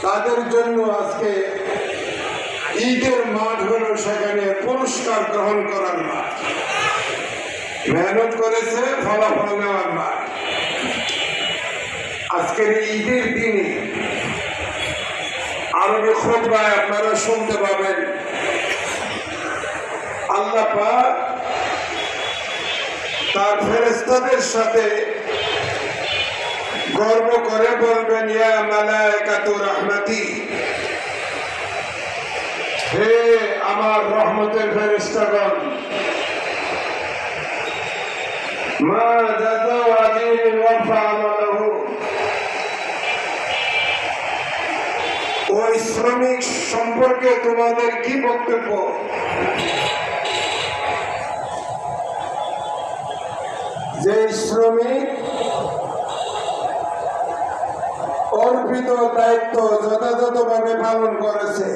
তাদের জন্য আজকে ঈদের মাঠ হলো সেখানে পুরস্কার গ্রহণ করার মাঠ, মেহনত করেছে ফলাফল নেওয়ার মাঠ। আজকের ঈদের দিনে আরবি খুতবায় আপনারা শুনতে পাবেন আল্লাহ পাক তার ফেরেশতাদের সাথে গর্ব করে বলবেন, ইয়া মালাইকাতু রাহমাতি, হে আমার রহমতের ফেরেশতাগণ, মা জাযাউ আমিলিন ওয়াফা আমালহু, ওই শ্রমিক সম্পর্কে তোমাদের কি বক্তব্য? যে শ্রমিক অর্পিত দায়িত্ব যথাযথভাবে পালন করেছে,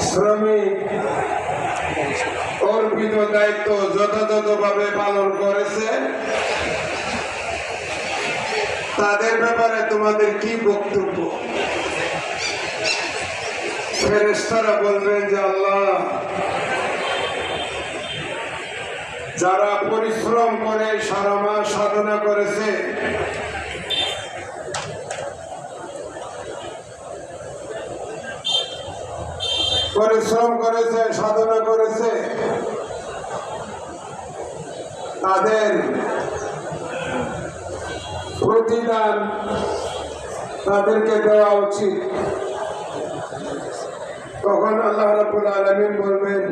শ্রমিক অর্পিত দায়িত্ব যথাযথভাবে পালন করেছে, তাদের ব্যাপারে তোমাদের কি বক্তব্য? ফেরেশতারা বলবেন যে আল্লাহ, যারা পরিশ্রম করে সারা মাস সাধনা করেছে, পরিশ্রম করেছে, সাধনা করেছে, তাদের প্রতিদান তাদেরকে দেওয়া উচিত। তখন আল্লাহ রাব্বুল আলামিন বলবেন,